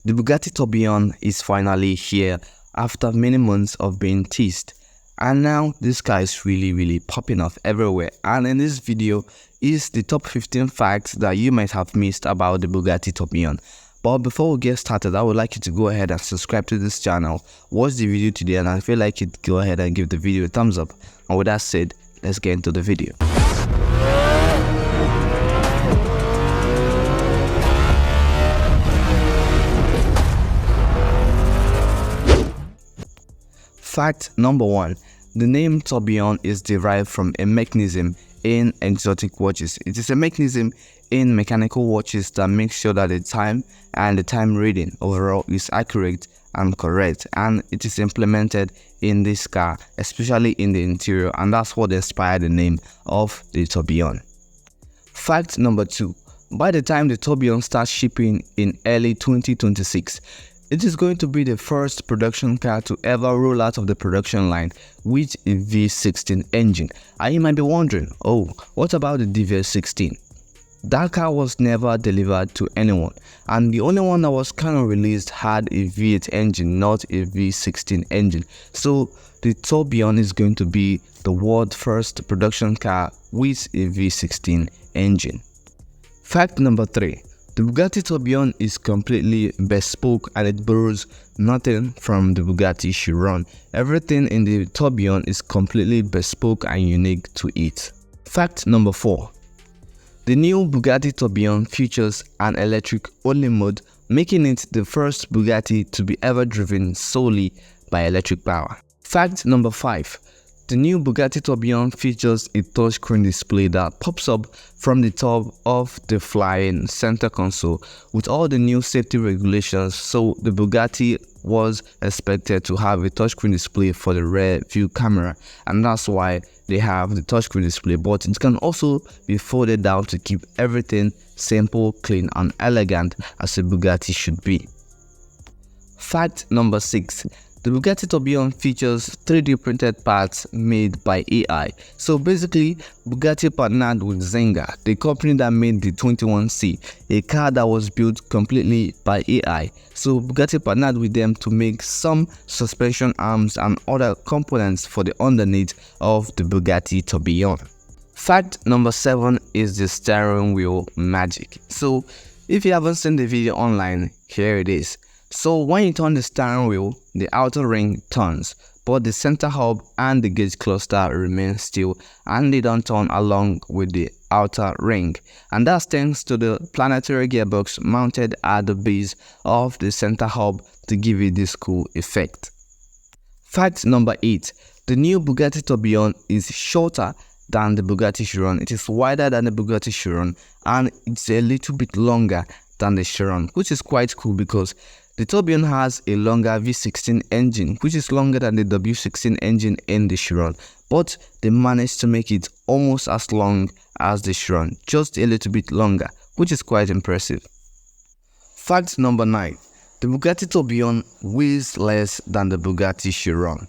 The Bugatti Tourbillon is finally here after many months of being teased, and now this car is really popping off everywhere. And in this video is the top 15 facts that you might have missed about the Bugatti Tourbillon. But before we get started, I would like you to go ahead and subscribe to this channel, watch the video today, and if you like it, go ahead and give the video a thumbs up. And with that said, let's get into the video. Fact number 1. The name tourbillon is derived from a mechanism in exotic watches. It is a mechanism in mechanical watches that makes sure that the time and the time reading overall is accurate and correct, and it is implemented in this car, especially in the interior, and that's what inspired the name of the tourbillon. Fact number 2. By the time the tourbillon starts shipping in early 2026, it is going to be the first production car to ever roll out of the production line with a V16 engine. And you might be wondering, oh, what about the DV16? That car was never delivered to anyone, and the only one that was kind of released had a V8 engine, not a V16 engine. So the Tourbillon is going to be the world's first production car with a V16 engine. Fact number 3. The Bugatti Tourbillon is completely bespoke and it borrows nothing from the Bugatti Chiron. Everything in the Tourbillon is completely bespoke and unique to it. Fact number 4. The new Bugatti Tourbillon features an electric-only mode, making it the first Bugatti to be ever driven solely by electric power. Fact number 5. The new Bugatti Tourbillon features a touchscreen display that pops up from the top of the flying center console with all the new safety regulations, so the Bugatti was expected to have a touchscreen display for the rear view camera, and that's why they have the touchscreen display, but it can also be folded down to keep everything simple, clean and elegant as a Bugatti should be. Fact number 6. The Bugatti Tourbillon features 3D printed parts made by AI. So basically, Bugatti partnered with Zenga, the company that made the 21C, a car that was built completely by AI. So Bugatti partnered with them to make some suspension arms and other components for the underneath of the Bugatti Tourbillon. Fact number 7 is the steering wheel magic. So if you haven't seen the video online, here it is. So when you turn the steering wheel, the outer ring turns, but the center hub and the gauge cluster remain still and they don't turn along with the outer ring. And that's thanks to the planetary gearbox mounted at the base of the center hub to give it this cool effect. Fact number 8. The new Bugatti Tourbillon is shorter than the Bugatti Chiron. It is wider than the Bugatti Chiron and it's a little bit longer than the Chiron, which is quite cool because the Tourbillon has a longer V16 engine, which is longer than the W16 engine in the Chiron, but they managed to make it almost as long as the Chiron, just a little bit longer, which is quite impressive. Fact number 9. The Bugatti Tourbillon weighs less than the Bugatti Chiron.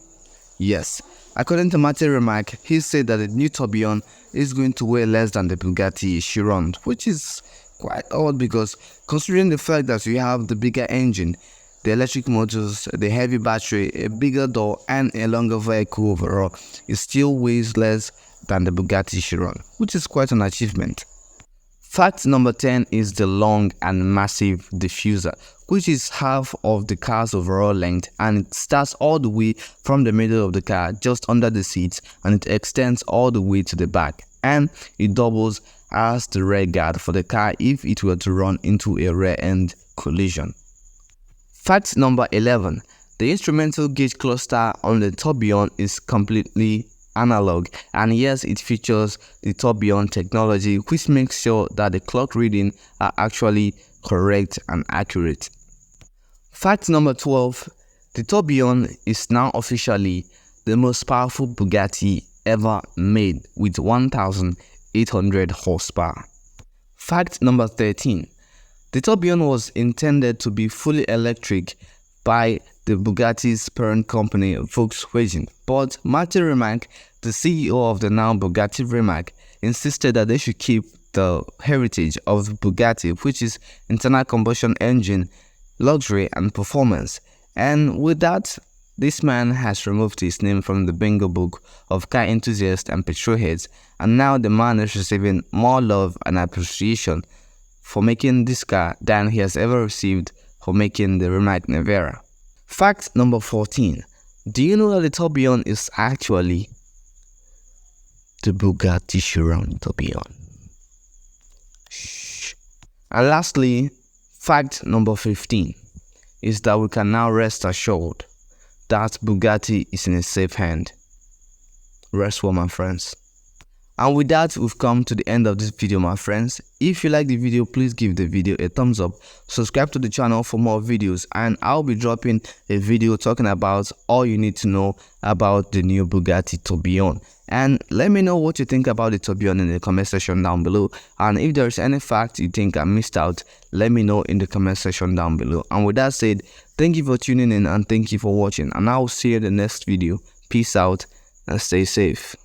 Yes, according to Matthew Remark, he said that the new Tourbillon is going to weigh less than the Bugatti Chiron, which is quite odd because considering the fact that we have the bigger engine, the electric motors, the heavy battery, a bigger door and a longer vehicle overall, it still weighs less than the Bugatti Chiron, which is quite an achievement. Fact number 10 is the long and massive diffuser, which is half of the car's overall length, and it starts all the way from the middle of the car just under the seats and it extends all the way to the back, and it doubles as the rear guard for the car if it were to run into a rear-end collision. Fact number 11. The instrumental gauge cluster on the Tourbillon is completely analog, and yes, it features the Tourbillon technology, which makes sure that the clock readings are actually correct and accurate. Fact number 12. The Tourbillon is now officially the most powerful Bugatti ever made with 1,800 horsepower. Fact number 13. The Tourbillon was intended to be fully electric by the Bugatti's parent company Volkswagen, but Matthew Remark, the CEO of the now Bugatti Rimac, insisted that they should keep the heritage of Bugatti, which is internal combustion engine luxury, and performance. And with that, this man has removed his name from the bingo book of car enthusiasts and petrol heads, and now the man is receiving more love and appreciation for making this car than he has ever received for making the Rimac Nevera. Fact number 14. Do you know that the Tourbillon is actually the Bugatti Chiron Tourbillon? Shh. And lastly, fact number 15 is that we can now rest assured that Bugatti is in a safe hand. Rest well, my friends. And with that, we've come to the end of this video, my friends. If you like the video, please give the video a thumbs up, subscribe to the channel for more videos, and I'll be dropping a video talking about all you need to know about the new Bugatti Tourbillon. And let me know what you think about the Tourbillon in the comment section down below, and if there's any fact you think I missed out, let me know in the comment section down below. And with that said, thank you for tuning in and thank you for watching, and I'll see you in the next video. Peace out and stay safe.